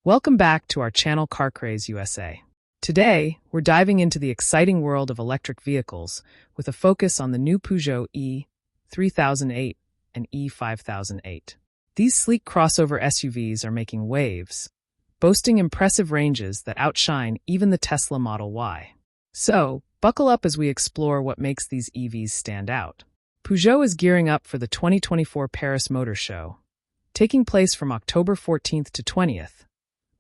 Welcome back to our channel Car Craze USA. Today, we're diving into the exciting world of electric vehicles with a focus on the new Peugeot e-3008 and e-5008. These sleek crossover SUVs are making waves, boasting impressive ranges that outshine even the Tesla Model Y. So, buckle up as we explore what makes these EVs stand out. Peugeot is gearing up for the 2024 Paris Motor Show, taking place from October 14th to 20th,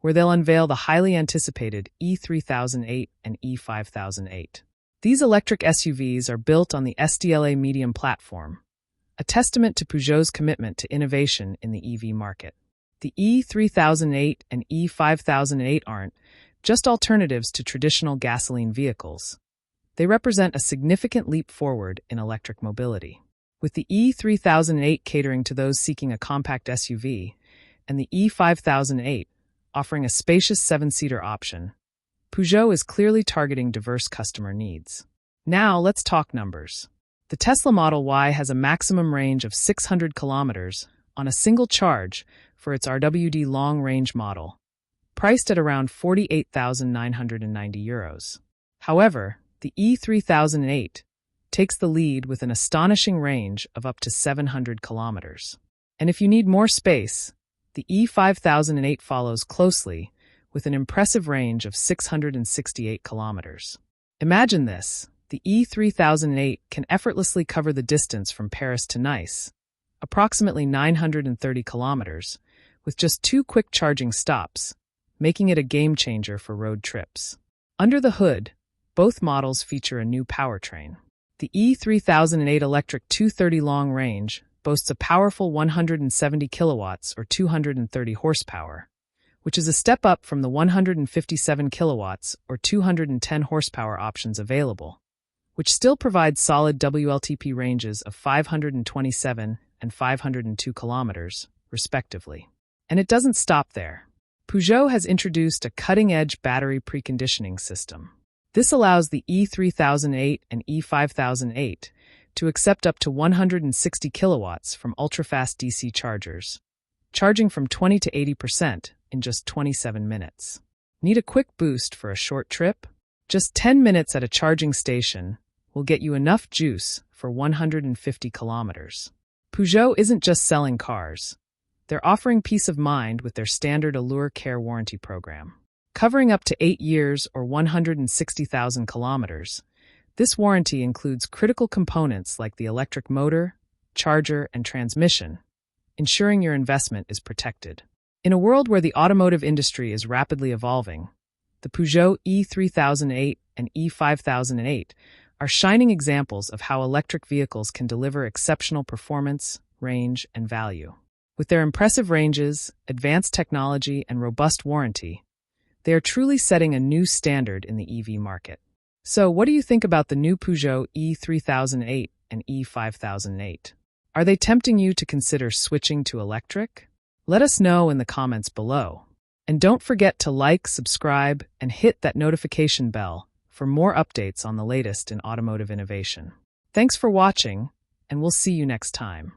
where they'll unveil the highly anticipated e-3008 and e-5008. These electric SUVs are built on the SDLA Medium platform, a testament to Peugeot's commitment to innovation in the EV market. The e-3008 and e-5008 aren't just alternatives to traditional gasoline vehicles. They represent a significant leap forward in electric mobility. With the e-3008 catering to those seeking a compact SUV, and the e-5008 offering a spacious 7-seater option, Peugeot is clearly targeting diverse customer needs. Now, let's talk numbers. The Tesla Model Y has a maximum range of 600 kilometers on a single charge for its RWD long-range model, priced at around €48,990. However, the e-3008 takes the lead with an astonishing range of up to 700 kilometers. And if you need more space, the e-5008 follows closely with an impressive range of 668 kilometers. Imagine this: the e-3008 can effortlessly cover the distance from Paris to Nice, approximately 930 kilometers, with just 2 quick charging stops, making it a game-changer for road trips. Under the hood, both models feature a new powertrain. The e-3008 electric 230 long range boasts a powerful 170 kilowatts or 230 horsepower, which is a step up from the 157 kilowatts or 210 horsepower options available, which still provides solid WLTP ranges of 527 and 502 kilometers, respectively. And it doesn't stop there. Peugeot has introduced a cutting-edge battery preconditioning system. This allows the e-3008 and e-5008 to accept up to 160 kilowatts from ultra-fast DC chargers, charging from 20 to 80% in just 27 minutes. Need a quick boost for a short trip? Just 10 minutes at a charging station will get you enough juice for 150 kilometers. Peugeot isn't just selling cars. They're offering peace of mind with their standard Allure Care warranty program. Covering up to 8 years or 160,000 kilometers, this warranty includes critical components like the electric motor, charger, and transmission, ensuring your investment is protected. In a world where the automotive industry is rapidly evolving, the Peugeot e-3008 and e-5008 are shining examples of how electric vehicles can deliver exceptional performance, range, and value. With their impressive ranges, advanced technology, and robust warranty, they are truly setting a new standard in the EV market. So, what do you think about the new Peugeot e-3008 and e-5008? Are they tempting you to consider switching to electric? Let us know in the comments below. And don't forget to like, subscribe, and hit that notification bell for more updates on the latest in automotive innovation. Thanks for watching, and we'll see you next time.